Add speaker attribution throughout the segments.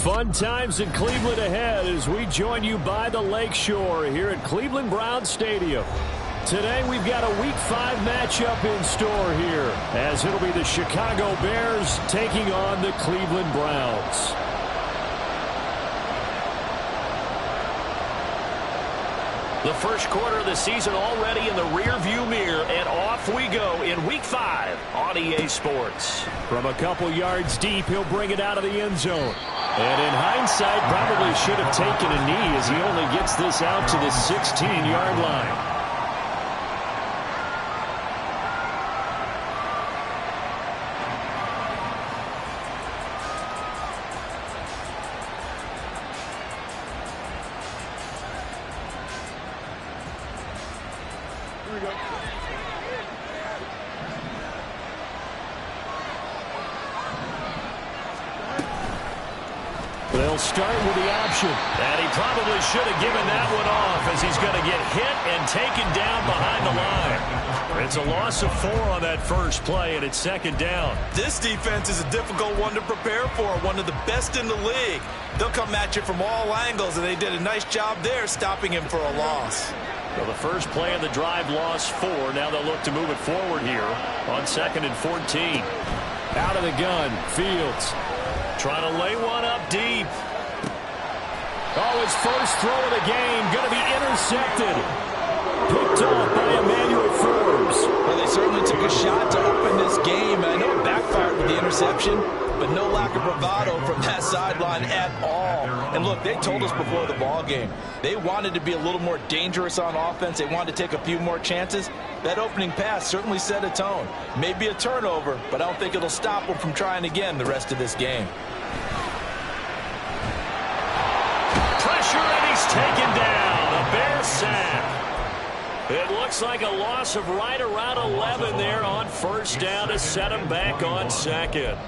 Speaker 1: Fun times in Cleveland ahead as we join you by the Lakeshore here at Cleveland Browns Stadium. Today we've got a Week 5 matchup in store here as it'll be the Chicago Bears taking on the Cleveland Browns. The first quarter of the season already in the rearview mirror, and off we go in Week 5 on EA Sports. From a couple yards deep, he'll bring it out of the end zone. And in hindsight, probably should have taken a knee as he only gets this out to the 16-yard line. They'll start with the option. And he probably should have given that one off as he's going to get hit and taken down behind the line. It's a loss of 4 on that first play, and it's second down.
Speaker 2: This defense is a difficult one to prepare for, one of the best in the league. They'll come at you from all angles, and they did a nice job there stopping him for a loss.
Speaker 1: So the first play of the drive lost 4. Now they'll look to move it forward here on 2nd and 14. Out of the gun, Fields. Trying to lay one up deep. Oh, his first throw of the game going to be intercepted. Picked off by Emmanuel Forbes.
Speaker 2: Well, they certainly took a shot to open this game. I know it backfired with the interception, but no lack of bravado from that sideline at all. And look, they told us before the ball game, they wanted to be a little more dangerous on offense. They wanted to take a few more chances. That opening pass certainly set a tone. Maybe a turnover, but I don't think it'll stop them from trying again the rest of this game.
Speaker 1: Pressure, and he's taken down. A Bear sack. It looks like a loss of right around 11 there on first down to set him back on second.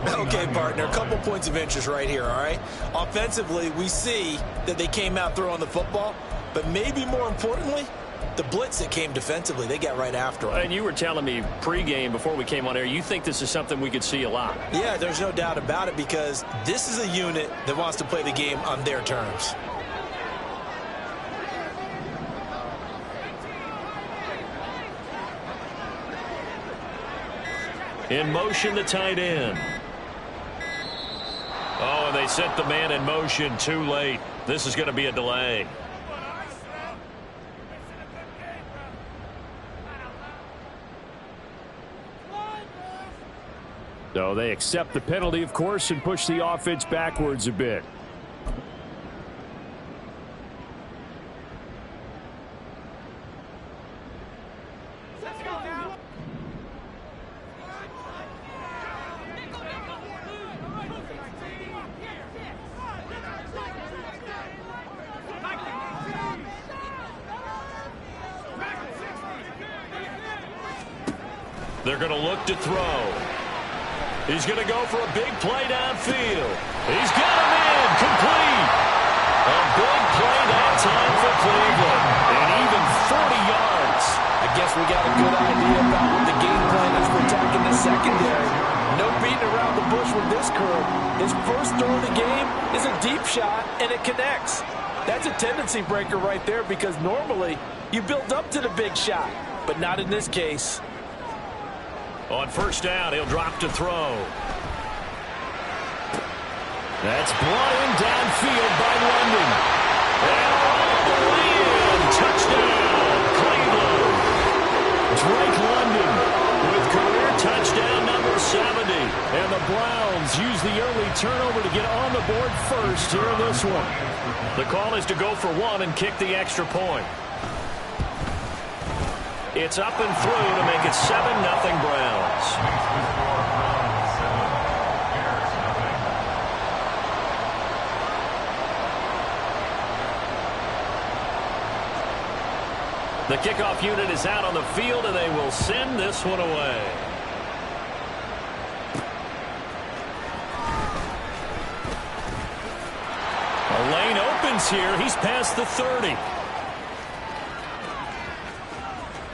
Speaker 2: Okay, partner, a couple points of interest right here, all right? Offensively, we see that they came out throwing the football, but maybe more importantly, the blitz that came defensively, they got right after him.
Speaker 1: And you were telling me pregame before we came on air, you think this is something we could see a lot.
Speaker 2: Yeah, there's no doubt about it because this is a unit that wants to play the game on their terms.
Speaker 1: In motion, the tight end. Oh, and they set the man in motion too late. This is going to be a delay. So they accept the penalty, of course, and push the offense backwards a bit. They're going to look to throw. He's going to go for a big play downfield. He's got him in. Complete. A big play that time for Cleveland. And even 40 yards.
Speaker 2: I guess we got a good idea about what the game plan is for attacking the secondary. No beating around the bush with this crew. His first throw of the game is a deep shot, and it connects. That's a tendency breaker right there because normally you build up to the big shot, but not in this case.
Speaker 1: On first down, he'll drop to throw. That's brought in downfield by London. And all the way in. Touchdown, Cleveland. Drake London with career touchdown number 70. And the Browns use the early turnover to get on the board first here in this one. The call is to go for 1 and kick the extra point. It's up and through to make it 7-0 Browns. The kickoff unit is out on the field, and they will send this one away. A lane opens here. He's past the 30.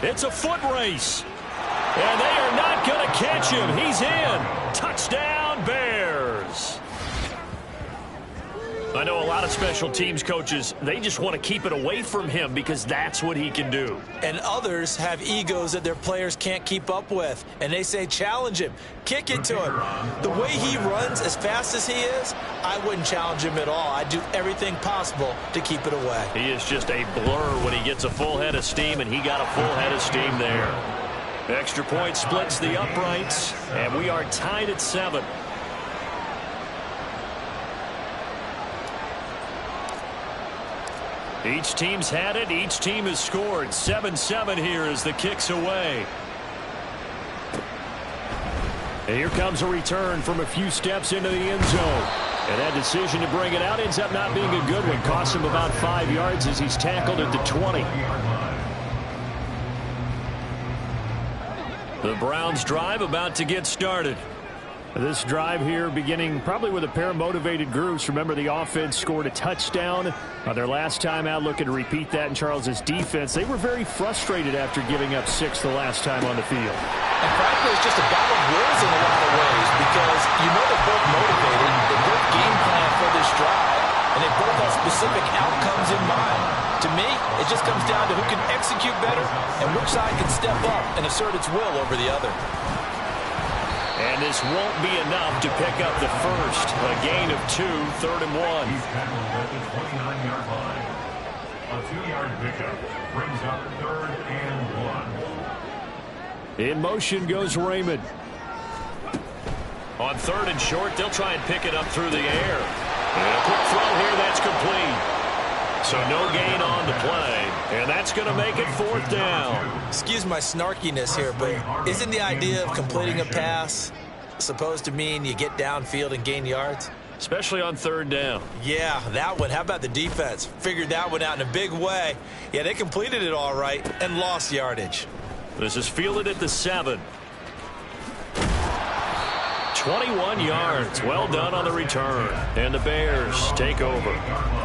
Speaker 1: It's a foot race. And they are not going to catch him. He's in. Touchdown, Bears. lot of special teams coaches, they just want to keep it away from him because that's what he can do.
Speaker 2: And others have egos that their players can't keep up with. And they say, challenge him, kick it to him. The way he runs as fast as he is, I wouldn't challenge him at all. I'd do everything possible to keep it away.
Speaker 1: He is just a blur when he gets a full head of steam, and he got a full head of steam there. Extra point splits the uprights, and we are tied at 7. Each team's had it. Each team has scored. 7-7 here as the kick's away. And here comes a return from a few steps into the end zone. And that decision to bring it out ends up not being a good one. Costs him about 5 yards as he's tackled at the 20. The Browns drive about to get started. This drive here beginning probably with a pair of motivated groups. Remember, the offense scored a touchdown on their last time out, looking to repeat that in Charles's defense. They were very frustrated after giving up 6 the last time on the field.
Speaker 2: And frankly, it's just a battle of wills in a lot of ways because you know they're both motivated. They both game plan for this drive, and they both have specific outcomes in mind. To me, it just comes down to who can execute better and which side can step up and assert its will over the other.
Speaker 1: And this won't be enough to pick up the first. A gain of 2, 3rd and 1.
Speaker 3: He's tackled at the 29-yard line. A 2-yard pickup brings up 3rd and 1.
Speaker 1: In motion goes Raymond. On 3rd and short, they'll try and pick it up through the air. And a quick throw here, that's complete. So no gain on the play, and that's going to make it 4th down.
Speaker 2: Excuse my snarkiness here, but isn't the idea of completing a pass supposed to mean you get downfield and gain yards?
Speaker 1: Especially on 3rd down.
Speaker 2: Yeah, that one. How about the defense? Figured that one out in a big way. Yeah, they completed it all right and lost yardage.
Speaker 1: This is fielded at the 7. 21 yards. Well done on the return. And the Bears take over.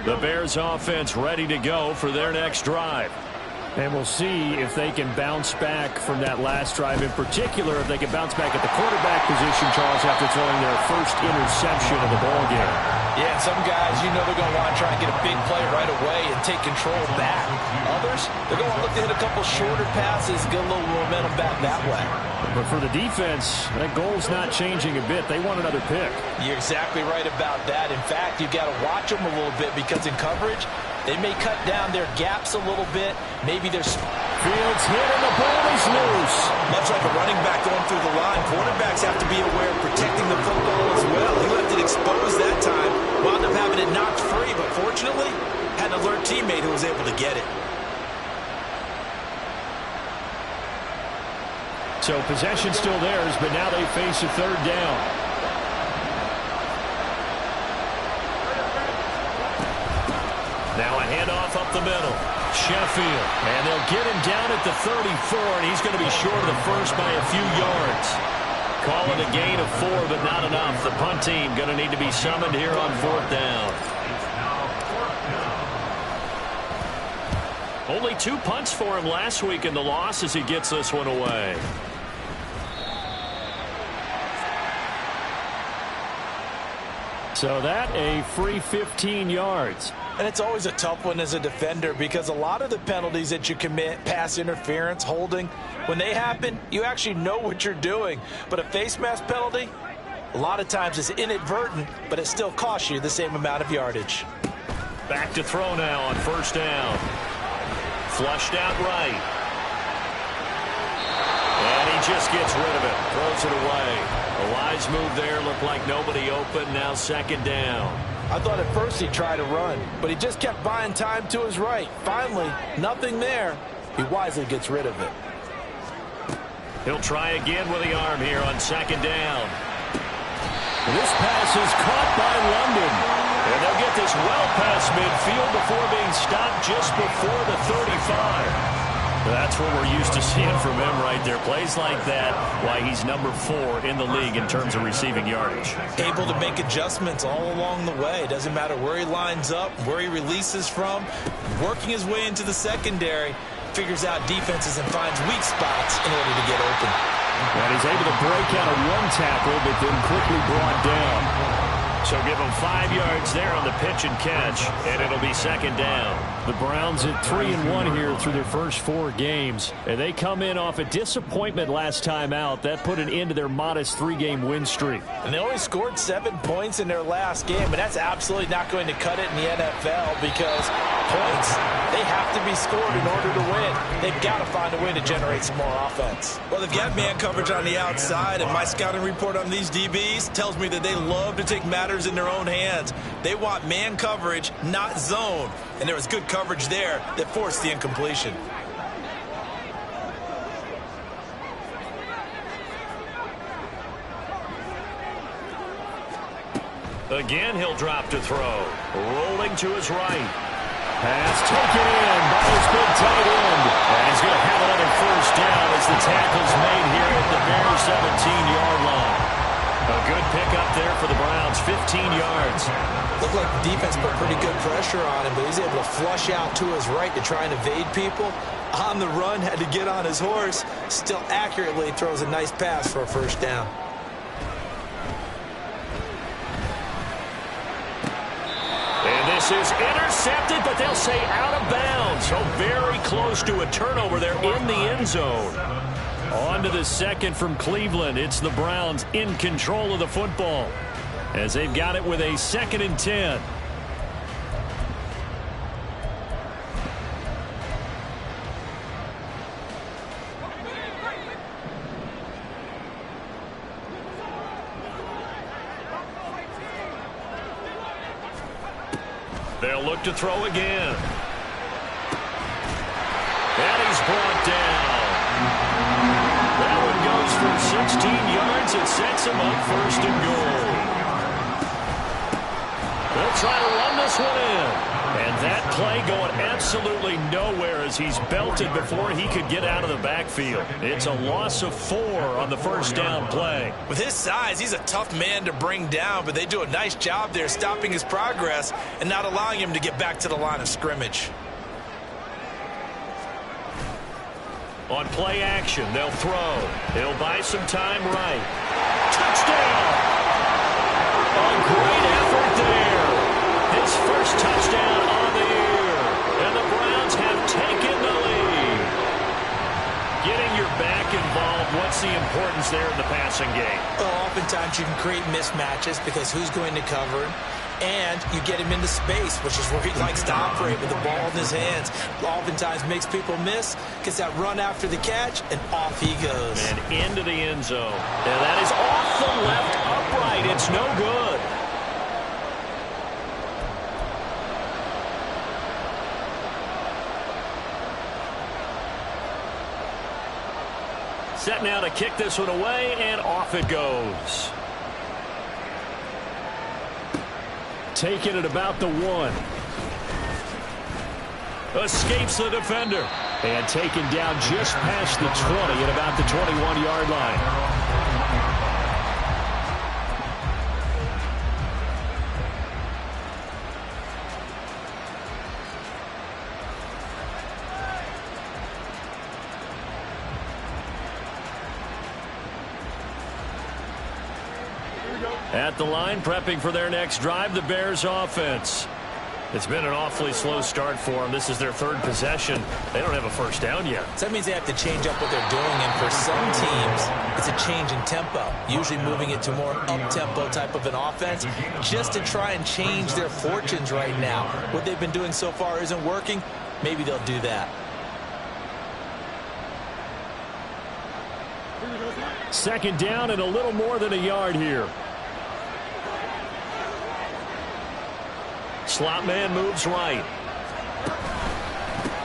Speaker 1: The Bears offense ready to go for their next drive. And we'll see if they can bounce back from that last drive. In particular, if they can bounce back at the quarterback position, Charles, after throwing their first interception of the ball game.
Speaker 2: Yeah, and some guys, you know they're going to want to try and get a big play right away and take control back. Others, they're going to look to hit a couple shorter passes, get a little momentum back that way.
Speaker 1: But for the defense, that goal's not changing a bit. They want another pick.
Speaker 2: You're exactly right about that. In fact, you've got to watch them a little bit because in coverage, they may cut down their gaps a little bit. Maybe there's
Speaker 1: Fields hit and the ball is loose.
Speaker 2: Much like a running back going through the line, quarterbacks have to be aware of protecting the football as well. He left it exposed that time, wound up having it knocked free, but fortunately, had an alert teammate who was able to get it.
Speaker 1: So possession still theirs, but now they face a 3rd down. Now a handoff up the middle. Sheffield. And they'll get him down at the 34, and he's going to be short of the first by a few yards. Call it a gain of 4, but not enough. The punt team going to need to be summoned here on 4th down. Only 2 punts for him last week in the loss as he gets this one away. So that a free 15 yards.
Speaker 2: And it's always a tough one as a defender because a lot of the penalties that you commit, pass interference, holding, when they happen, you actually know what you're doing. But a face mask penalty, a lot of times it's inadvertent, but it still costs you the same amount of yardage.
Speaker 1: Back to throw now on 1st down. Flushed out right. And he just gets rid of it. Throws it away. A wise move there. Looked like nobody open. Now 2nd down.
Speaker 2: I thought at first he'd try to run, but he just kept buying time to his right. Finally, nothing there. He wisely gets rid of it.
Speaker 1: He'll try again with the arm here on 2nd down. This pass is caught by London. And they'll get this well past midfield before being stopped just before the 35. That's what we're used to seeing from him right there. Plays like that, why he's number 4 in the league in terms of receiving yardage.
Speaker 2: Able to make adjustments all along the way. Doesn't matter where he lines up, where he releases from, working his way into the secondary, figures out defenses and finds weak spots in order to get open.
Speaker 1: And he's able to break out of one tackle, but then quickly brought down. So give him 5 yards there on the pitch and catch, and it'll be second down. The Browns at 3-1 here through their first 4 games, and they come in off a disappointment last time out. That put an end to their modest 3-game win streak.
Speaker 2: And they only scored 7 points in their last game, and that's absolutely not going to cut it in the NFL because points, they have to be scored in order to win. They've got to find a way to generate some more offense. Well, they've got man coverage on the outside, and my scouting report on these DBs tells me that they love to take matters in their own hands. They want man coverage, not zone. And there was good coverage there that forced the incompletion.
Speaker 1: Again, he'll drop to throw. Rolling to his right. Pass taken in by his big tight end. And he's going to have another first down as the tackle's made here at the Bears 17-yard line. A good pickup there for the Browns, 15 yards.
Speaker 2: Looked like the defense put pretty good pressure on him, but he's able to flush out to his right to try and evade people. On the run, had to get on his horse. Still accurately throws a nice pass for a first down.
Speaker 1: And this is intercepted, but they'll say out of bounds. So very close to a turnover there in the end zone. On to the second from Cleveland. It's the Browns in control of the football as they've got it with a 2nd and 10. They'll look to throw again. And he's brought down. That one goes for 16 yards. It sets him up 1st and goal. They'll try to run this one in. And that play going absolutely nowhere as he's belted before he could get out of the backfield. It's a loss of 4 on the first down play.
Speaker 2: With his size, he's a tough man to bring down, but they do a nice job there stopping his progress and not allowing him to get back to the line of scrimmage.
Speaker 1: On play action, they'll throw. He'll buy some time right. Touchdown! A great effort there. His first touchdown on the year. And the Browns have taken the lead. Getting your back involved, what's the importance there in the passing game?
Speaker 2: Well, oftentimes you can create mismatches because who's going to cover him? And you get him into space, which is where he likes to operate with the ball in his hands. Oftentimes makes people miss, gets that run after the catch, and off he goes.
Speaker 1: And into the end zone. And that is off the left upright. It's no good. Set now to kick this one away, and off it goes. Taken at about the 1. Escapes the defender. And taken down just past the 20 at about the 21-yard line. At the line, prepping for their next drive, the Bears offense. It's been an awfully slow start for them. This is their 3rd possession. They don't have a first down yet.
Speaker 2: So that means they have to change up what they're doing, and for some teams, it's a change in tempo, usually moving it to more up-tempo type of an offense, just to try and change their fortunes right now. What they've been doing so far isn't working. Maybe they'll do that.
Speaker 1: 2nd down and a little more than a yard here. Slot man moves right.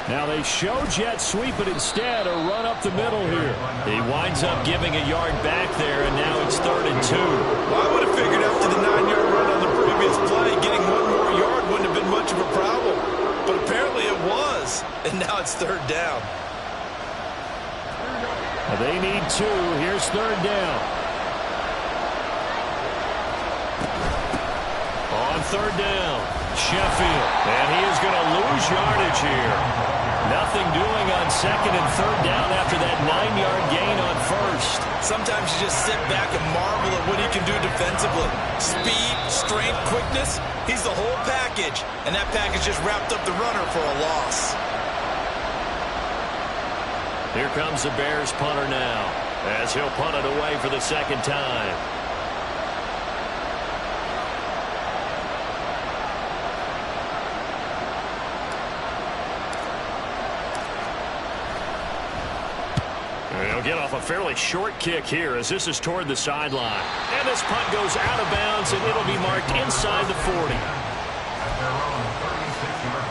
Speaker 1: Now they show jet sweep, but instead a run up the middle here. He winds up giving a yard back there, and now it's 3rd and 2.
Speaker 2: Well, I would have figured after the 9-yard run on the previous play, getting 1 more yard wouldn't have been much of a problem. But apparently it was, and now it's 3rd down.
Speaker 1: They need 2. Here's 3rd down. On 3rd down, Sheffield. And he is going to lose yardage here. Nothing doing on 2nd and 3rd down after that 9-yard gain on 1st.
Speaker 2: Sometimes you just sit back and marvel at what he can do defensively. Speed, strength, quickness. He's the whole package. And that package just wrapped up the runner for a loss.
Speaker 1: Here comes the Bears punter now, as he'll punt it away for the 2nd time. He'll get off a fairly short kick here as this is toward the sideline. And this punt goes out of bounds, and it'll be marked inside the 40.
Speaker 3: At their own 36-yard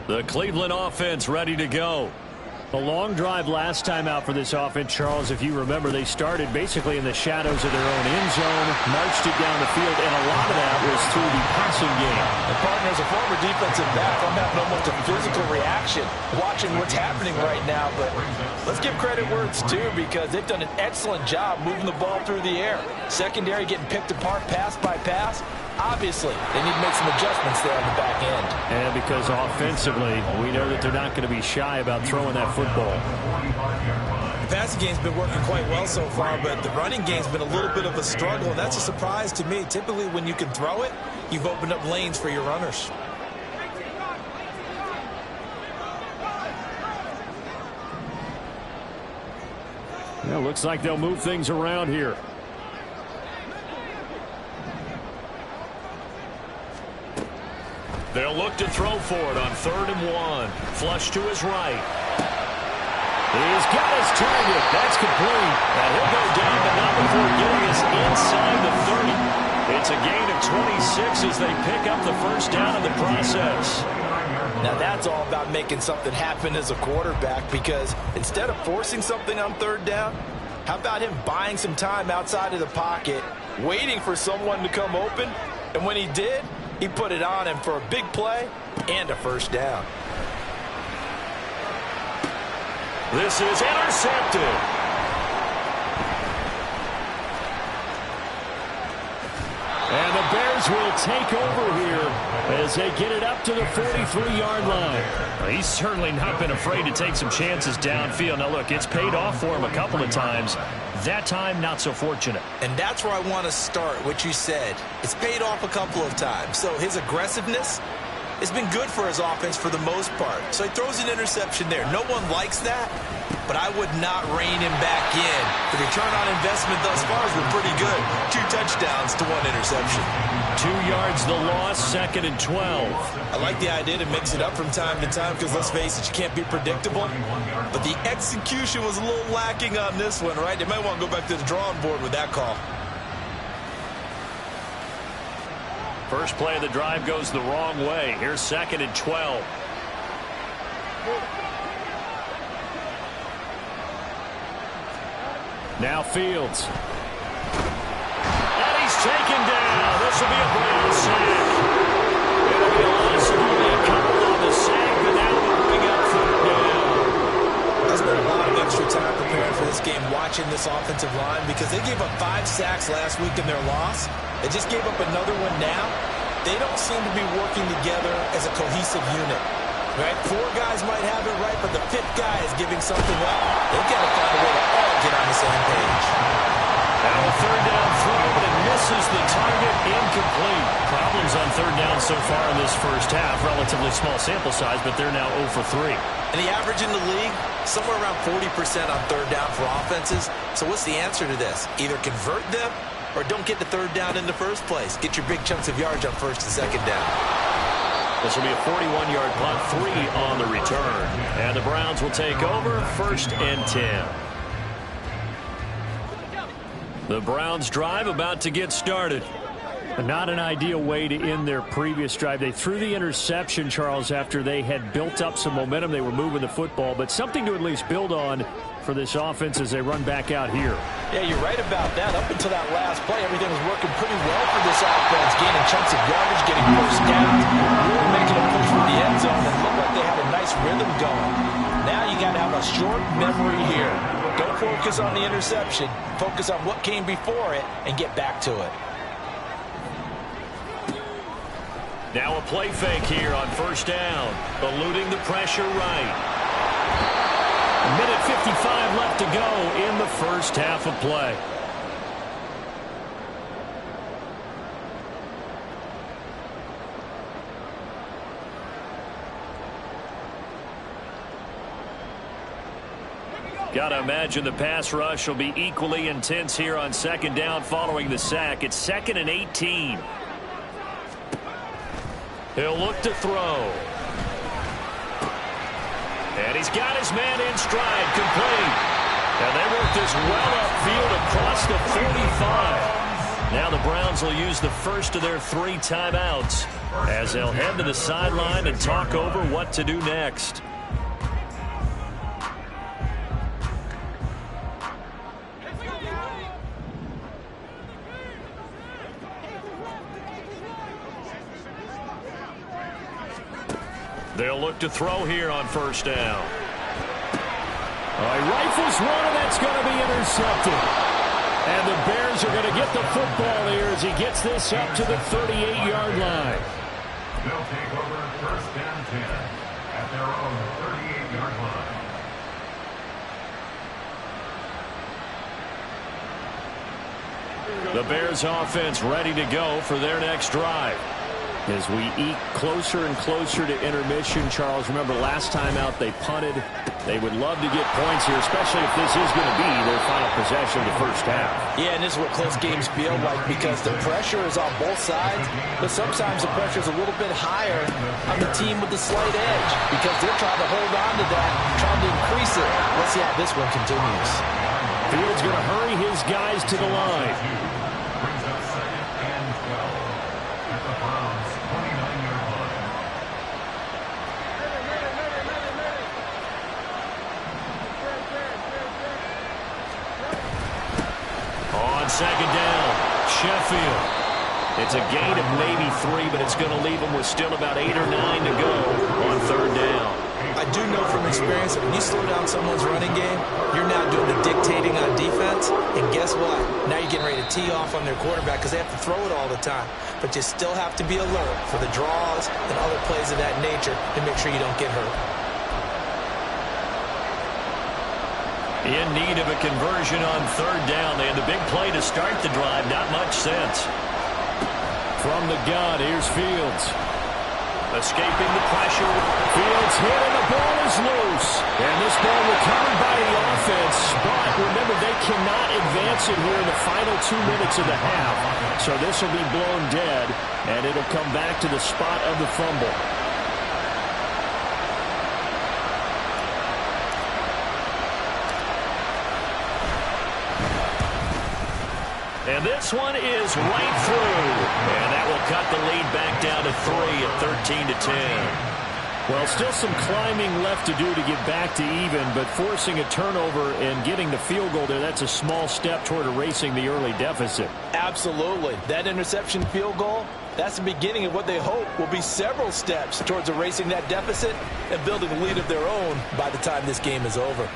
Speaker 3: line.
Speaker 1: The Cleveland offense ready to go. A long drive last time out for this offense, Charles. If you remember, they started basically in the shadows of their own end zone, marched it down the field, and a lot of that was through the passing game.
Speaker 2: And partner, as a former defensive back, I'm having almost a physical reaction watching what's happening right now. But let's give credit where it's due, because they've done an excellent job moving the ball through the air. Secondary getting picked apart pass by pass. Obviously, they need to make some adjustments there on the back end.
Speaker 1: And because offensively, we know that they're not going to be shy about throwing that football.
Speaker 2: The passing game's been working quite well so far, but the running game's been a little bit of a struggle, and that's a surprise to me. Typically, when you can throw it, you've opened up lanes for your runners.
Speaker 1: Yeah, looks like they'll move things around here. They'll look to throw for it on 3rd and 1. Flush to his right. He's got his target. That's complete. And he'll go down, but not before getting us inside the 30. It's a gain of 26 as they pick up the 1st down in the process.
Speaker 2: Now that's all about making something happen as a quarterback, because instead of forcing something on 3rd down, how about him buying some time outside of the pocket, waiting for someone to come open, and when he did, he put it on him for a big play and a 1st down.
Speaker 1: This is intercepted. And the Bears will take over here as they get it up to the 43-yard line. Well, he's certainly not been afraid to take some chances downfield. Now, look, it's paid off for him a couple of times. That time, not so fortunate.
Speaker 2: And that's where I want to start, what you said. It's paid off a couple of times. So his aggressiveness has been good for his offense for the most part. So he throws an interception there. No one likes that, but I would not rein him back in. The return on investment thus far has been pretty good. 2 touchdowns to 1 interception.
Speaker 1: 2 yards the loss, 2nd and 12.
Speaker 2: I like the idea to mix it up from time to time, because let's face it, you can't be predictable. But the execution was a little lacking on this one, right? They might want to go back to the drawing board with that call.
Speaker 1: First play of the drive goes the wrong way. Here's 2nd and 12. Now Fields. And he's taken down. This will be a Brown sack. It'll be a loss of only a couple on the sack, but now we're moving up 3rd down.
Speaker 2: I spent a lot of extra time preparing for this game, watching this offensive line, because they gave up 5 sacks last week in their loss. They just gave up another one now. They don't seem to be working together as a cohesive unit. Right? 4 guys might have it right, but the 5th guy is giving something up. They've got to find a way to all get on the same page.
Speaker 1: Now a 3rd down throw, but it misses the target. Incomplete. Problems on 3rd down so far in this first half. Relatively small sample size, but they're now 0 for 3.
Speaker 2: And the average in the league, somewhere around 40% on 3rd down for offenses. So what's the answer to this? Either convert them or don't get the 3rd down in the first place. Get your big chunks of yards on 1st and 2nd down.
Speaker 1: This will be a 41-yard punt, 3 on the return. And the Browns will take over, 1st and 10. The Browns drive about to get started. Not an ideal way to end their previous drive. They threw the interception, Charles, after they had built up some momentum. They were moving the football, but something to at least build on for this offense as they run back out here.
Speaker 2: Yeah, you're right about that. Up until that last play, everything was working pretty well for this offense, gaining chunks of yardage, getting first downs, really making a push for the end zone, and looked like they had a nice rhythm going. Now you got to have a short memory here. Don't focus on the interception. Focus on what came before it and get back to it.
Speaker 1: Now a play fake here on first down, eluding the pressure right. A minute 55 left to go in the first half of play. Got to imagine the pass rush will be equally intense here on second down following the sack. It's 2nd and 18. He'll look to throw. And he's got his man in stride, complete. And they work this well upfield across the 45. Now the Browns will use the first of their 3 timeouts as they'll head to the sideline and talk over what to do next. They'll look to throw here on first down. He rifles one, and that's going to be intercepted. And the Bears are going to get the football here as he gets this up to the 38-yard line.
Speaker 3: They'll take over first down 10 at their own 38-yard line.
Speaker 1: The Bears offense ready to go for their next drive. As we eke closer and closer to intermission, Charles, remember last time out they punted. They would love to get points here, especially if this is going to be their final possession of the first half.
Speaker 2: Yeah, and this is what close games feel like because the pressure is on both sides, but sometimes the pressure is a little bit higher on the team with the slight edge because they're trying to hold on to that, trying to increase it. Let's see how this one continues.
Speaker 1: Fields going to hurry his guys to the line.
Speaker 3: Brings up 2nd and 12 at the Browns' 29-yard line.
Speaker 1: On second down, Sheffield. It's a gain of maybe 3, but it's going to leave them with still about 8 or 9 to go on third down.
Speaker 2: I do know from experience that when you slow down someone's running game, you're now doing the dictating on defense. And guess what? Now you're getting ready to tee off on their quarterback because they have to throw it all the time. But you still have to be alert for the draws and other plays of that nature to make sure you don't get hurt.
Speaker 1: In need of a conversion on third down. They had the big play to start the drive. Not much sense. From the gun, here's Fields. Escaping the pressure. Fields hit and the ball is loose. And this ball recovered by the offense. But remember, they cannot advance it here in the final 2 minutes of the half. So this will be blown dead, and it'll come back to the spot of the fumble. And this one is right through. And that will cut the lead back down to 3 at 13-10. Well, still some climbing left to do to get back to even, but forcing a turnover and getting the field goal there, that's a small step toward erasing the early deficit.
Speaker 2: Absolutely. That interception field goal, that's the beginning of what they hope will be several steps towards erasing that deficit and building a lead of their own by the time this game is over.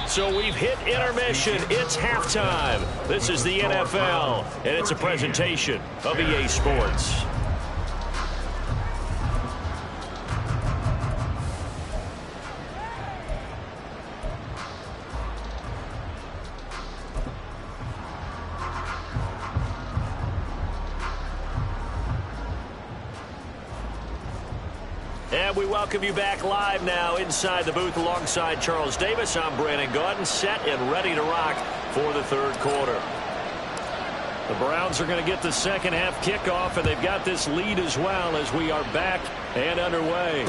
Speaker 1: So we've hit intermission. It's halftime. This is the NFL, and it's a presentation of EA Sports. And we welcome you back live now inside the booth alongside Charles Davis. I'm Brandon Gaudin, set and ready to rock for the third quarter. The Browns are going to get the second half kickoff, and they've got this lead as well as we are back and underway.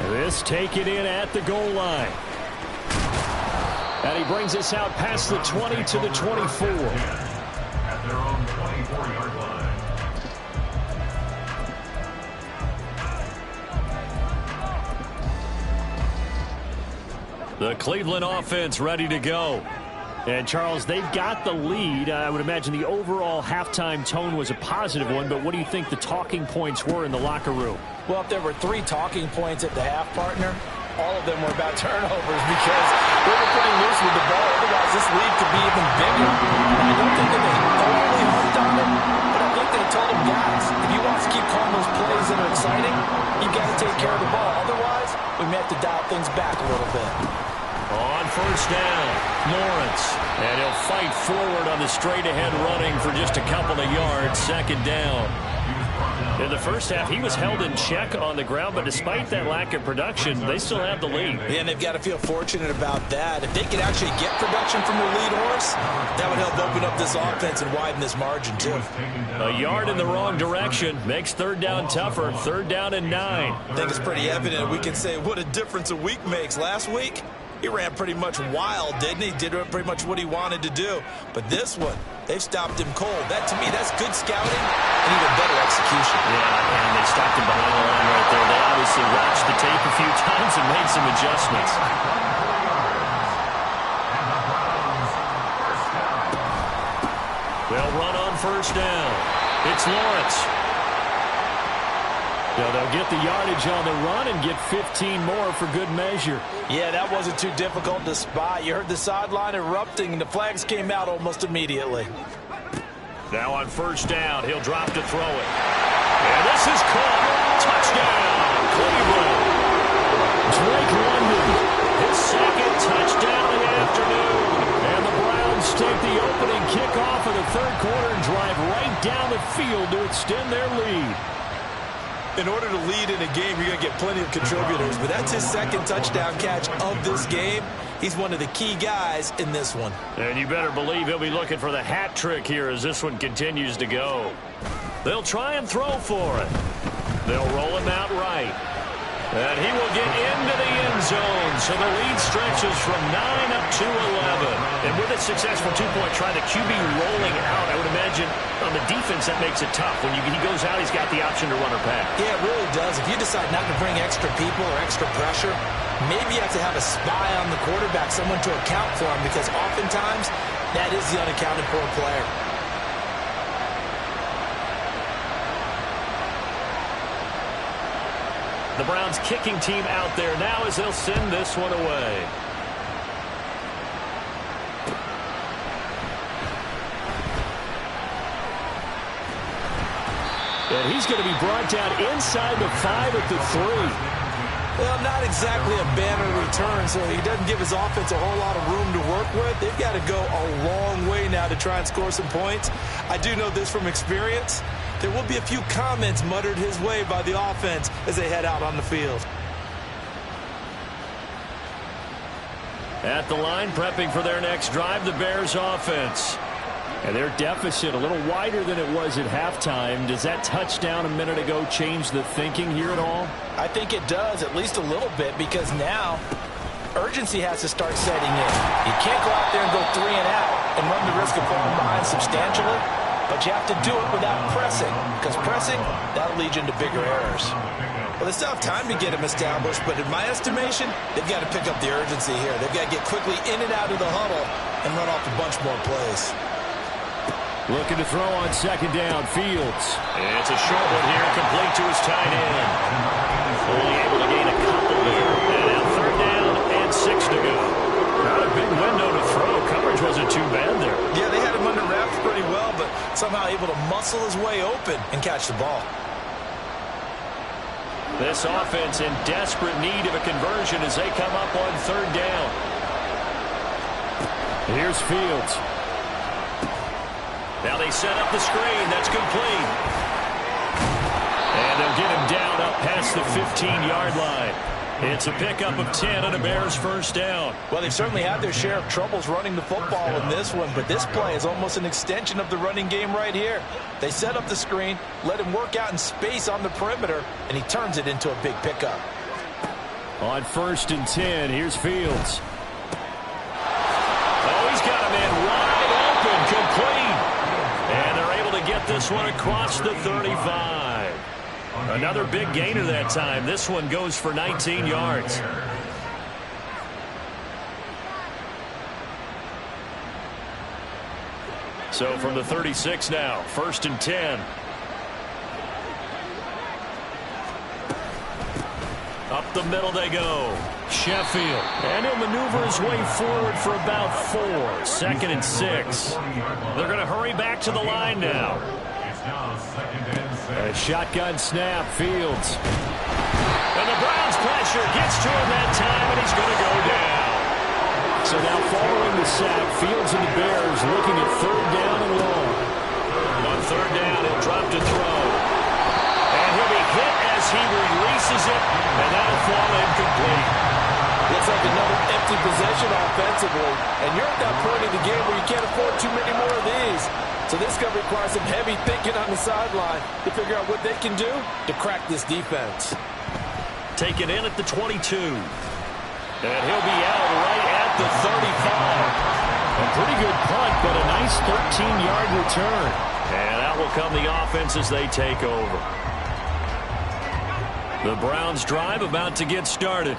Speaker 1: This taken in at the goal line. And he brings us out past the 20 to the 24. The Cleveland offense ready to go.
Speaker 4: And, Charles, they've got the lead. I would imagine the overall halftime tone was a positive one, but what do you think the talking points were in the locker room?
Speaker 2: Well, if there were 3 talking points at the half, partner, all of them were about turnovers because they were pretty loose with the ball. Otherwise, this lead could be even bigger. And I don't think that they overly harped on it, but I think they told them, guys, if you want to keep calling those plays that are exciting, you got to take care of the ball. Otherwise, we may have to dial things back a little bit.
Speaker 1: On first down, Lawrence. And he'll fight forward on the straight-ahead running for just a couple of yards. Second down. In the first half, he was held in check on the ground, but despite that lack of production, they still have the lead.
Speaker 2: Yeah, and they've got to feel fortunate about that. If they could actually get production from their lead horse, that would help open up this offense and widen this margin, too.
Speaker 1: A yard in the wrong direction makes third down tougher. Third down and 9.
Speaker 2: I think it's pretty evident. We can say what a difference a week makes. Last week, he ran pretty much wild, didn't he? Did pretty much what he wanted to do. But this one, they've stopped him cold. That, to me, that's good scouting and even better execution.
Speaker 1: Yeah, and they stopped him behind the line right there. They obviously watched the tape a few times and made some adjustments. They'll run on first down. It's Lawrence. They'll get the yardage on the run and get 15 more for good measure.
Speaker 2: Yeah, that wasn't too difficult to spot. You heard the sideline erupting, and the flags came out almost immediately.
Speaker 1: Now on first down, he'll drop to throw it. And this is caught. Touchdown, Cleveland. Drake London, his second touchdown of the afternoon. And the Browns take the opening kickoff of the third quarter and drive right down the field to extend their lead.
Speaker 2: In order to lead in a game, you're going to get plenty of contributors, but that's his second touchdown catch of this game. He's one of the key guys in this one.
Speaker 1: And you better believe he'll be looking for the hat trick here as this one continues to go. They'll try and throw for it. They'll roll him out right. And he will get into the end zone, so the lead stretches from 9 up to 11. And with a successful two-point try, the QB rolling out, I would imagine on the defense that makes it tough. When he goes out, he's got the option to run or pass.
Speaker 2: Yeah, it really does. If you decide not to bring extra people or extra pressure, maybe you have to have a spy on the quarterback, someone to account for him, because oftentimes that is the unaccounted for player.
Speaker 1: The Browns kicking team out there now as they'll send this one away. And he's going to be brought down inside the 5 at the 3.
Speaker 2: Well, not exactly a banner return, so he doesn't give his offense a whole lot of room to work with. They've got to go a long way now to try and score some points. I do know this from experience. There will be a few comments muttered his way by the offense as they head out on the field.
Speaker 1: At the line, prepping for their next drive, the Bears offense. And their deficit a little wider than it was at halftime. Does that touchdown a minute ago change the thinking here at all?
Speaker 2: I think it does, at least a little bit, because now urgency has to start setting in. You can't go out there and go 3 and out and run the risk of falling behind substantially. But you have to do it without pressing, because pressing, that'll lead you into bigger errors. Well, they still have time to get him established, but in my estimation, they've got to pick up the urgency here. They've got to get quickly in and out of the huddle and run off a bunch more plays.
Speaker 1: Looking to throw on second down, Fields. It's a short one here, complete to his tight end. Only able to gain a couple there. And now third down and 6 to go. Not a big window to throw. Coverage wasn't too bad there.
Speaker 2: Yeah, they had him under wraps pretty well, but somehow able to muscle his way open and catch the ball.
Speaker 1: This offense in desperate need of a conversion as they come up on third down. Here's Fields. Now they set up the screen. That's complete. And they'll get him down up past the 15-yard line. It's a pickup of 10 and a Bears first down.
Speaker 2: Well, they've certainly had their share of troubles running the football in this one, but this play is almost an extension of the running game right here. They set up the screen, let him work out in space on the perimeter, and he turns it into a big pickup.
Speaker 1: On first and 10, here's Fields. Oh, he's got a man wide open, complete. And they're able to get this one across the 35. Another big gainer that time. This one goes for 19 yards.
Speaker 4: So from the 36 now, 1st and 10. Up the middle they go. Sheffield. And he'll maneuver his way forward for about 4. 2nd and 6. They're going to hurry back to the line now. A shotgun snap. Fields. And the Browns pressure gets to him that time, and he's going to go down. So now following the sack, Fields and the Bears looking at 3rd down and long. On 3rd down, he'll drop to throw. And he'll be hit as he releases it, and that'll fall incomplete.
Speaker 2: Looks like another empty possession offensively. And you're at that point in the game where you can't afford too many more of these. So this is going to require some heavy thinking on the sideline to figure out what they can do to crack this defense.
Speaker 4: Taken in at the 22. And he'll be out right at the 35. A pretty good punt, but a nice 13-yard return. And out will come the offense as they take over. The Browns drive about to get started.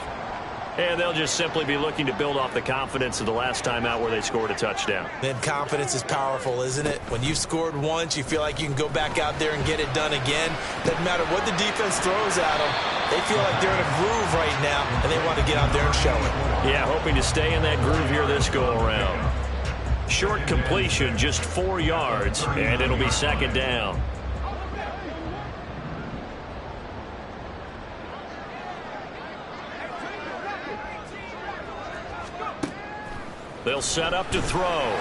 Speaker 4: And they'll just simply be looking to build off the confidence of the last time out where they scored a touchdown.
Speaker 2: Then confidence is powerful, isn't it? When you've scored once, you feel like you can go back out there and get it done again. Doesn't matter what the defense throws at them. They feel like they're in a groove right now, and they want to get out there and show it.
Speaker 4: Yeah, hoping to stay in that groove here this go-around. Short completion, just 4 yards, and it'll be 2nd down. They'll set up to throw. And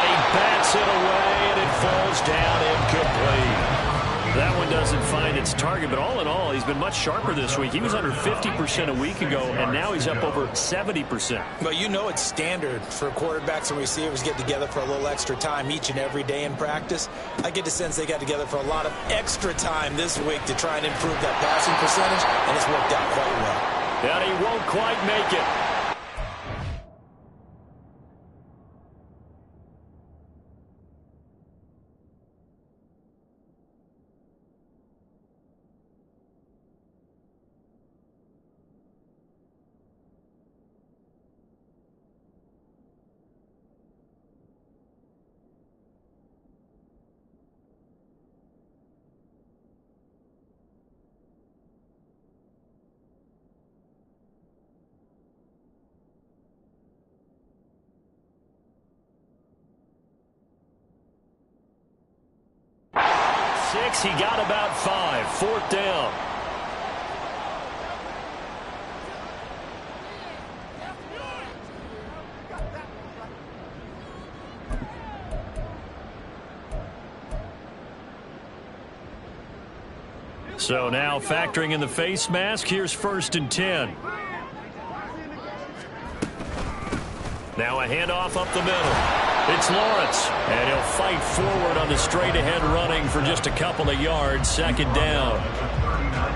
Speaker 4: he bats it away, and it falls down incomplete. That one doesn't find its target, but all in all, he's been much sharper this week. He was under 50% a week ago, and now he's up over 70%.
Speaker 2: Well, you know it's standard for quarterbacks and receivers get together for a little extra time each and every day in practice. I get the sense they got together for a lot of extra time this week to try and improve that passing percentage, and it's worked out quite well.
Speaker 4: And he won't quite make it. He got about 5. 4th down. So now factoring in the face mask, here's 1st and 10. Now a handoff up the middle. It's Lawrence, and he'll fight forward on the straight-ahead running for just a couple of yards. 2nd down.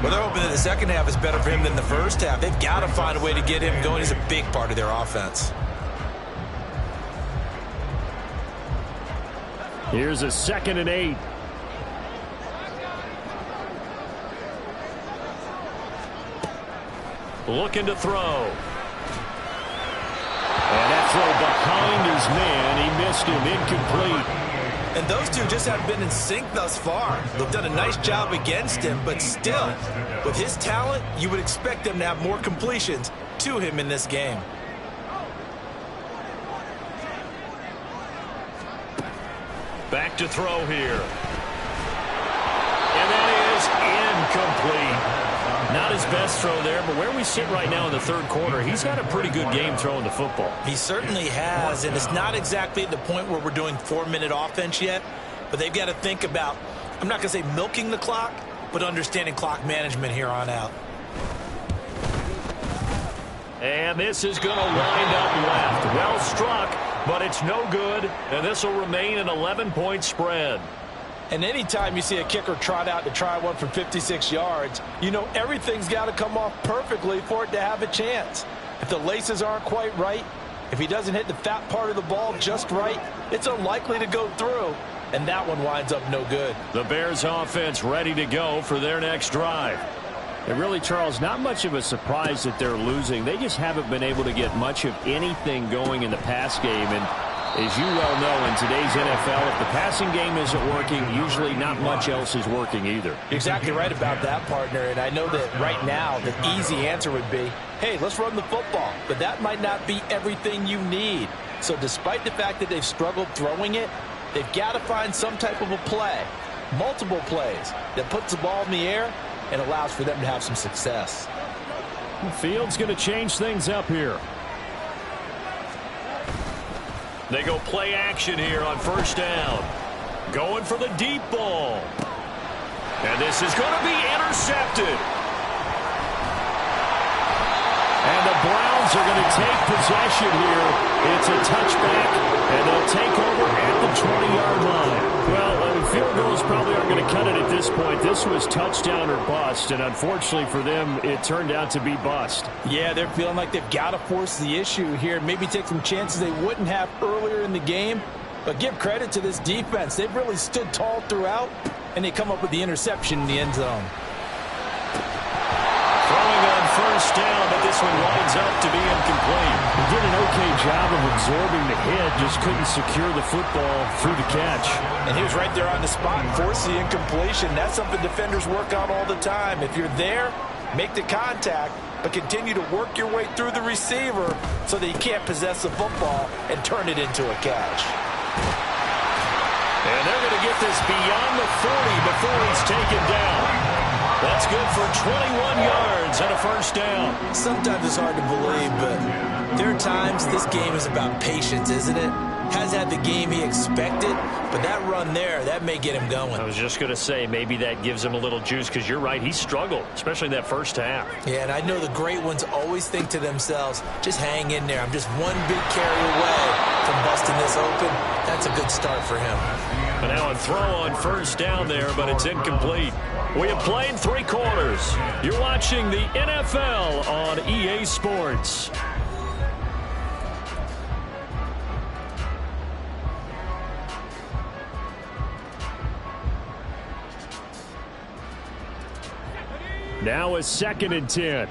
Speaker 2: Well, they're hoping that the second half is better for him than the first half. They've got to find a way to get him going. He's a big part of their offense.
Speaker 4: Here's a 2nd and 8. Looking to throw. And that throw behind his man. He missed him. Incomplete.
Speaker 2: And those two just haven't been in sync thus far. They've done a nice job against him, but still, with his talent, you would expect them to have more completions to him in this game.
Speaker 4: Back to throw here. And that is incomplete. Not his best throw there, but where we sit right now in the 3rd quarter, he's had a pretty good game throwing the football.
Speaker 2: He certainly has, and it's not exactly at the point where we're doing 4-minute offense yet, but they've got to think about, I'm not going to say milking the clock, but understanding clock management here on out.
Speaker 4: And this is going to wind up left. Well struck, but it's no good, and this will remain an 11-point spread.
Speaker 2: And anytime you see a kicker trot out to try one from 56 yards, you know everything's got to come off perfectly for it to have a chance. If the laces aren't quite right, if he doesn't hit the fat part of the ball just right, it's unlikely to go through. And that one winds up no good.
Speaker 4: The Bears offense ready to go for their next drive. And really, Charles, not much of a surprise that they're losing. They just haven't been able to get much of anything going in the pass game. And As you well know, in today's NFL, if the passing game isn't working, usually not much else is working either.
Speaker 2: You're exactly right about that, partner. And I know that right now the easy answer would be, hey, let's run the football. But that might not be everything you need. So despite the fact that they've struggled throwing it, they've got to find some type of a play, multiple plays, that puts the ball in the air and allows for them to have some success.
Speaker 4: The field's going to change things up here. They go play action here on first down. Going for the deep ball. And this is going to be intercepted. And the Browns are going to take possession here. It's a touchback, and they'll take over at the 20-yard line. Well, field goals probably aren't going to cut it at this point. This was touchdown or bust, and unfortunately for them, it turned out to be bust.
Speaker 2: Yeah, they're feeling like they've got to force the issue here, maybe take some chances they wouldn't have earlier in the game. But give credit to this defense. They've really stood tall throughout, and they come up with the interception in the end zone.
Speaker 4: Throwing on first down, but this one winds up to be incomplete. He did an okay job of absorbing the hit, just couldn't secure the football through the catch.
Speaker 2: And he was right there on the spot and forced the incompletion. That's something defenders work on all the time. If you're there, make the contact, but continue to work your way through the receiver so that you can't possess the football and turn it into a catch.
Speaker 4: And they're going to get this beyond the 40 before he's taken down. That's good for 21 yards and a first down.
Speaker 2: Sometimes it's hard to believe, but there are times this game is about patience, isn't it? Has had the game he expected, but that run there, that may get him going.
Speaker 4: I was just going to say, maybe that gives him a little juice, because you're right, he struggled, especially in that first half.
Speaker 2: Yeah, and I know the great ones always think to themselves, just hang in there. I'm just one big carry away from busting this open. That's a good start for him.
Speaker 4: And now a throw on first down there, but it's incomplete. We have played 3 quarters. You're watching the NFL on EA Sports. Now a 2nd and 10.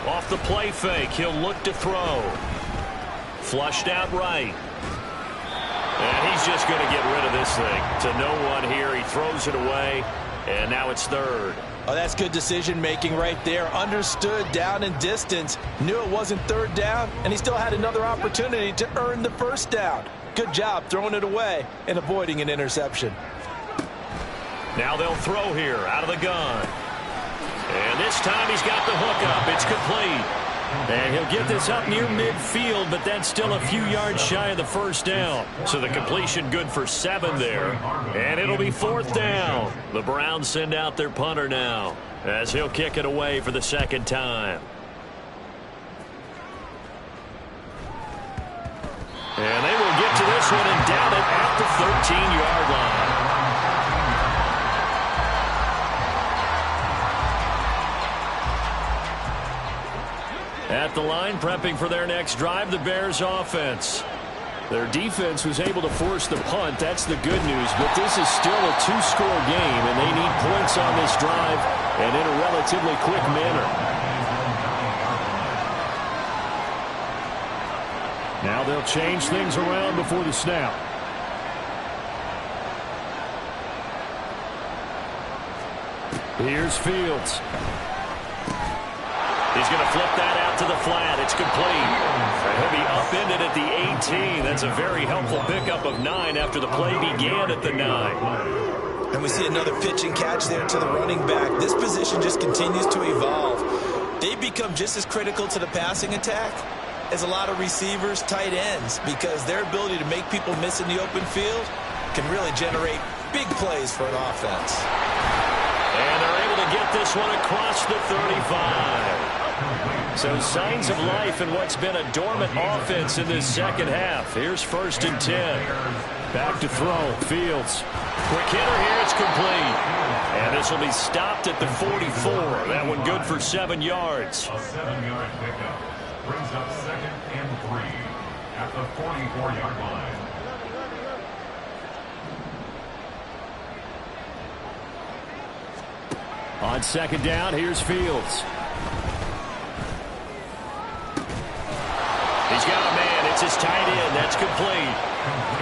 Speaker 4: Off the play fake, he'll look to throw. Flushed out right. And he's just going to get rid of this thing. To no one here, he throws it away, and now it's 3rd.
Speaker 2: Oh, that's good decision-making right there. Understood down and distance. Knew it wasn't 3rd down, and he still had another opportunity to earn the first down. Good job throwing it away and avoiding an interception.
Speaker 4: Now they'll throw here out of the gun. And this time he's got the hook up. It's complete. And he'll get this up near midfield, but that's still a few yards shy of the first down. So the completion good for 7 there. And it'll be 4th down. The Browns send out their punter now, as he'll kick it away for the 2nd time. And they will get to this one and down it at the 13-yard line. At the line, prepping for their next drive, the Bears offense. Their defense was able to force the punt. That's the good news. But this is still a 2-score game, and they need points on this drive and in a relatively quick manner. Now they'll change things around before the snap. Here's Fields. He's going to flip that out to the flat. It's complete. He'll be upended at the 18. That's a very helpful pickup of 9 after the play began at the 9.
Speaker 2: And we see another pitch and catch there to the running back. This position just continues to evolve. They become just as critical to the passing attack as a lot of receivers, tight ends, because their ability to make people miss in the open field can really generate big plays for an offense.
Speaker 4: And they're able to get this one across the 35. So signs of life in what's been a dormant offense in this 2nd half. Here's 1st and 10. Back to throw. Fields. Quick hitter here. It's complete. And this will be stopped at the 44. That one good for 7 yards.
Speaker 3: A 7-yard pickup brings up 2nd and 3 at the 44-yard line.
Speaker 4: On second down, here's Fields. He's got a man. It's his tight end. That's complete.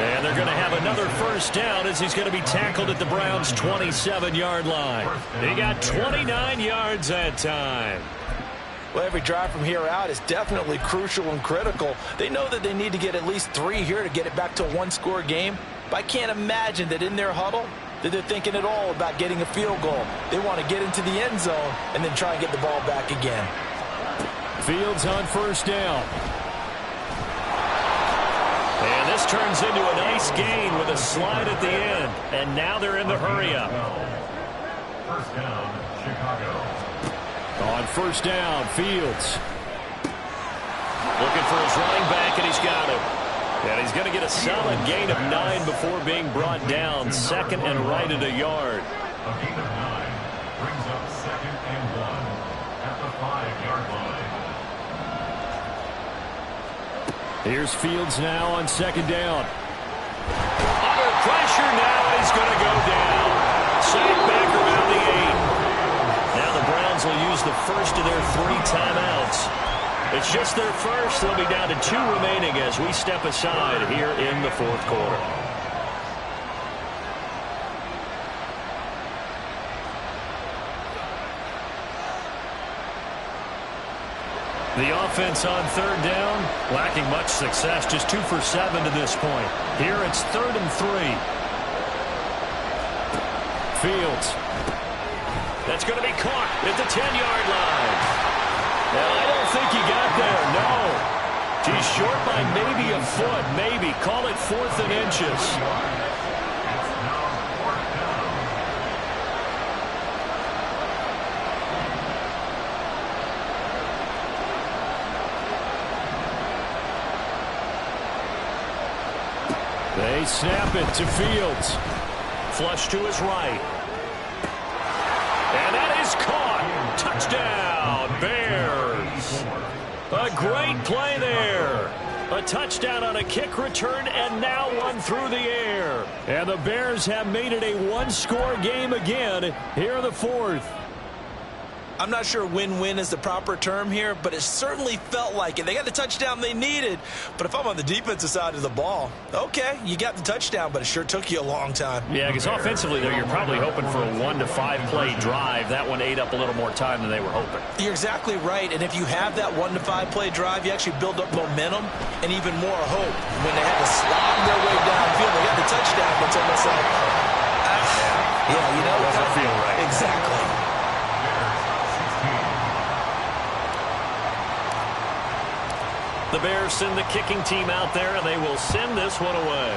Speaker 4: And they're going to have another first down as he's going to be tackled at the Browns' 27-yard line. He got 29 yards that time.
Speaker 2: Well, every drive from here out is definitely crucial and critical. They know that they need to get at least 3 here to get it back to a one-score game. But I can't imagine that in their huddle that they're thinking at all about getting a field goal. They want to get into the end zone and then try and get the ball back again.
Speaker 4: Fields on first down. And this turns into a nice gain with a slide at the end. And now they're in the hurry-up.
Speaker 3: First down, Chicago.
Speaker 4: On first down, Fields. Looking for his running back, and he's got him. And he's going to get a solid gain of 9 before being brought down. Second and right at a yard.
Speaker 3: A gain of 9 brings up second and 1 at the 5-yard line.
Speaker 4: Here's Fields now on second down. Under pressure now, he's going to go down. Sacked back around the 8. Now the Browns will use the first of their 3 timeouts. It's just their first. They'll be down to 2 remaining as we step aside here in the fourth quarter. The offense on third down, lacking much success, just 2 for 7 to this point. Here it's 3rd and 3. Fields. That's going to be caught at the 10-yard line. Now, I don't think he got there, no. He's short by maybe a foot, maybe. Call it 4th and inches.
Speaker 3: It's now 4th down.
Speaker 4: They snap it to Fields. Flush to his right. And that is caught. Touchdown, Bears. A great play there. A touchdown on a kick return and now one through the air. And the Bears have made it a one-score game again here in the fourth.
Speaker 2: I'm not sure win-win is the proper term here, but it certainly felt like it. They got the touchdown they needed, but if I'm on the defensive side of the ball, okay, you got the touchdown, but it sure took you a long time.
Speaker 4: Yeah, because offensively, though, you're probably hoping for a 1 to 5 play drive. That one ate up a little more time than they were hoping.
Speaker 2: You're exactly right, and if you have that 1 to 5 play drive, you actually build up momentum and even more hope. When they had to slog their way downfield, they got the touchdown, but it's almost like, yeah, you know,
Speaker 4: doesn't feel right.
Speaker 2: Exactly.
Speaker 4: The Bears send the kicking team out there, and they will send this one away.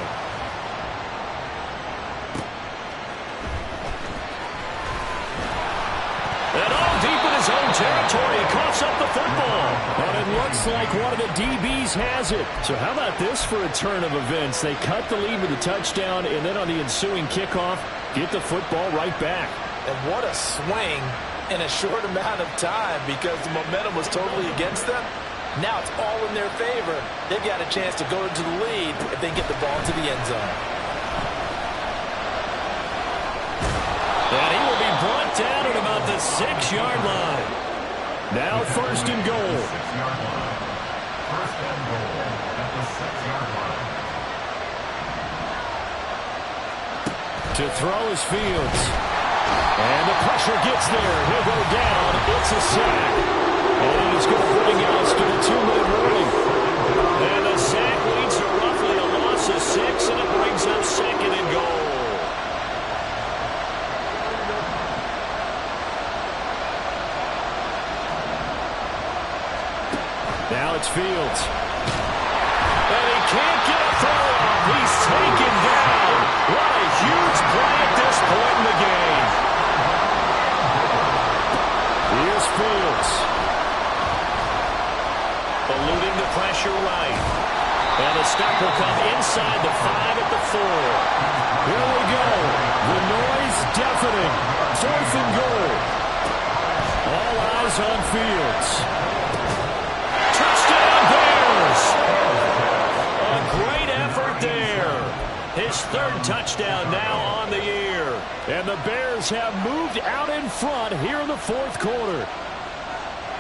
Speaker 4: And all deep in his own territory, he coughs up the football. And it looks like one of the DBs has it. So how about this for a turn of events? They cut the lead with a touchdown, and then on the ensuing kickoff, get the football right back.
Speaker 2: And what a swing in a short amount of time because the momentum was totally against them. Now it's all in their favor. They've got a chance to go into the lead if they get the ball to the end zone.
Speaker 4: And he will be brought down at about the 6-yard line. Now 1st and goal.
Speaker 3: 6-yard line. 1st and goal at the 6-yard line.
Speaker 4: To throw is Fields. And the pressure gets there. He'll go down. It's a sack. And he's going to bring us to the 2-minute warning. And the sack leads to roughly a loss of 6, and it brings up 2nd and goal. Now it's Fields. And he can't get a throw off. He's taken down. What a huge play at this point in the game. Here's Fields. Eluding the pressure right. And the stop will come inside the 5 at the 4. Here we go. The noise deafening. 4th and goal. All eyes on Fields. Touchdown Bears! A great effort there. His 3rd touchdown now on the year. And the Bears have moved out in front here in the fourth quarter.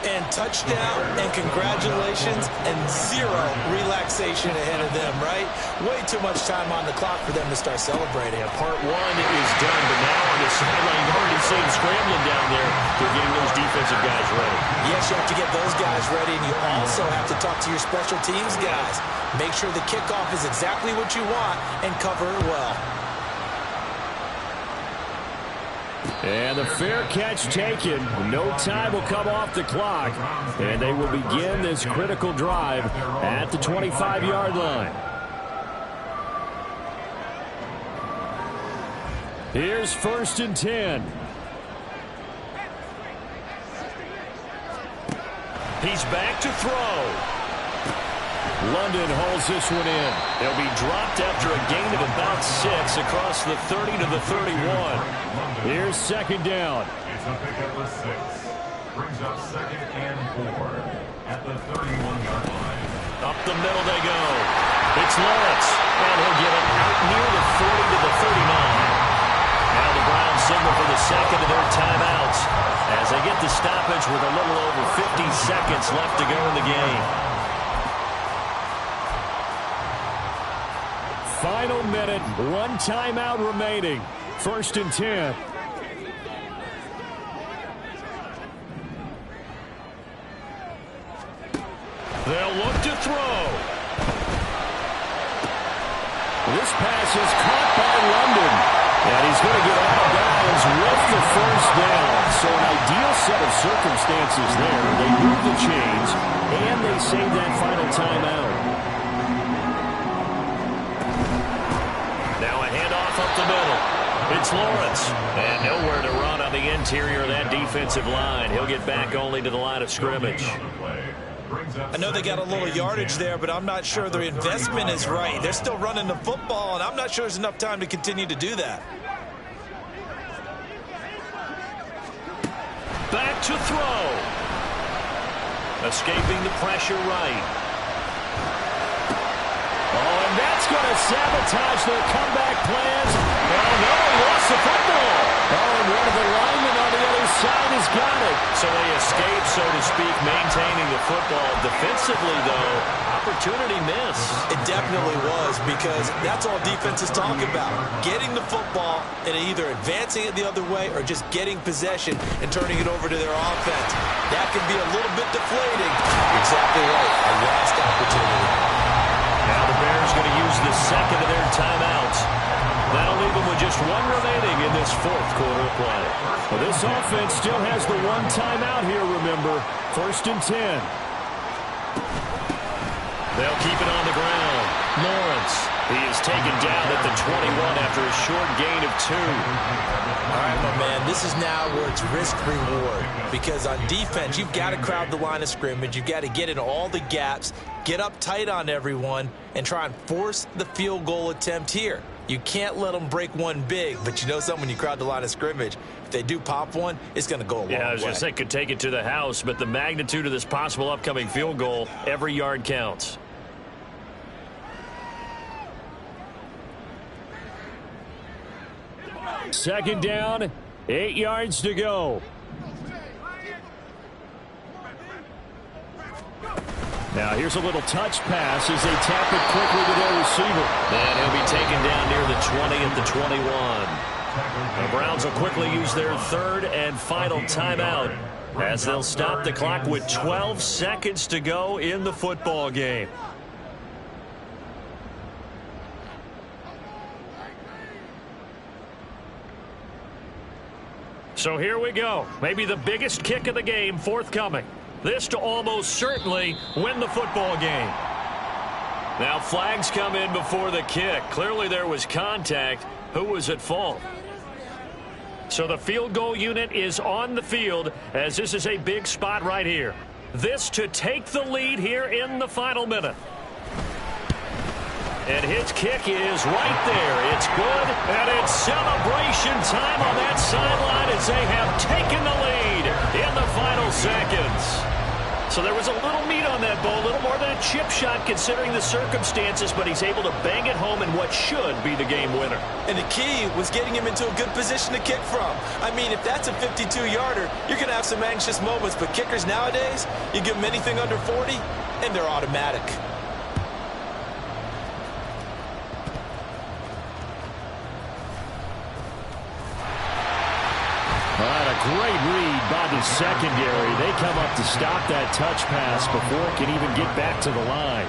Speaker 2: And touchdown, and congratulations, and zero relaxation ahead of them, right? Way too much time on the clock for them to start celebrating.
Speaker 4: Yeah, part one is done, but now on the sideline, you already see them scrambling down there. They're getting those defensive guys ready.
Speaker 2: Yes, you have to get those guys ready, and you also have to talk to your special teams guys. Make sure the kickoff is exactly what you want and cover it well.
Speaker 4: And the fair catch taken. No time will come off the clock. And they will begin this critical drive at the 25-yard line. Here's 1st and 10. He's back to throw. London holds this one in. They'll be dropped after a gain of about 6 across the 30 to the 31. Here's 2nd down.
Speaker 3: It's a pickup of 6. Brings up 2nd and 4 at the 31-yard line.
Speaker 4: Up the middle they go. It's Lawrence. And he'll get it out near the 40 to the 39. Now the Browns signal for the second of their timeouts as they get the stoppage with a little over 50 seconds left to go in the game. Final minute, 1 timeout remaining. 1st and 10. They'll look to throw. This pass is caught by London. And he's going to get out of bounds with the 1st down. So an ideal set of circumstances there. They move the chains, and they save that final timeout. Now a handoff up the middle. It's Lawrence. And nowhere to run on the interior of that defensive line. He'll get back only to the line of scrimmage.
Speaker 2: I know they got a little yardage there, but I'm not sure their investment is right. They're still running the football, and I'm not sure there's enough time to continue to do that.
Speaker 4: Back to throw. Escaping the pressure right. Oh, and that's going to sabotage their comeback plans. Oh, no, he lost the football. Oh, and one of the linemen on the other side has got it. So they escape, so to speak, maintaining the football. Defensively, though, opportunity miss.
Speaker 2: It definitely was, because that's all defense is talking about. Getting the football and either advancing it the other way or just getting possession and turning it over to their offense. That can be a little bit deflating. Exactly right. A lost opportunity.
Speaker 4: Now the Bears going to use the second of their timeouts. That'll leave them with just 1 remaining in this 4th quarter of play. Well, this offense still has the 1 timeout here, remember. 1st and 10. They'll keep it on the ground. Lawrence. He is taken down at the 21 after a short gain of 2.
Speaker 2: All right, my man, this is now where it's risk-reward, because on defense, you've got to crowd the line of scrimmage. You've got to get in all the gaps, get up tight on everyone, and try and force the field goal attempt here. You can't let them break one big, but you know something, when you crowd the line of scrimmage, if they do pop one, it's going to go a long way.
Speaker 4: Yeah, I was going to say, could take it to the house, but the magnitude of this possible upcoming field goal, every yard counts. Second down, 8 yards to go. Now here's a little touch pass as they tap it quickly to their receiver. And he'll be taken down near the 20 at the 21. The Browns will quickly use their 3rd and final timeout as they'll stop the clock with 12 seconds to go in the football game. So here we go. Maybe the biggest kick of the game forthcoming. This to almost certainly win the football game. Now flags come in before the kick. Clearly there was contact. Who was at fault? So the field goal unit is on the field as this is a big spot right here. This to take the lead here in the final minute. And his kick is right there. It's good, and it's celebration time on that sideline as they have taken the lead in the final seconds. So there was a little meat on that ball, a little more than a chip shot considering the circumstances, but he's able to bang it home in what should be the game winner.
Speaker 2: And the key was getting him into a good position to kick from. I mean, if that's a 52-yarder, you're going to have some anxious moments, but kickers nowadays, you give them anything under 40, and they're automatic.
Speaker 4: Great read by the secondary. They come up to stop that touch pass before it can even get back to the line.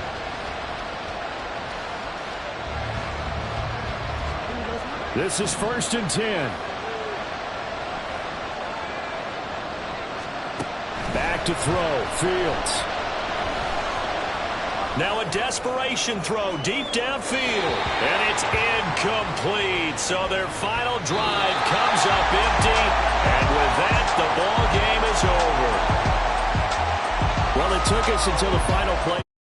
Speaker 4: This is 1st and 10. Back to throw. Fields. Now a desperation throw deep downfield. And it's incomplete. So their final drive comes up empty. And with that, the ball game is over. Well, it took us until the final play.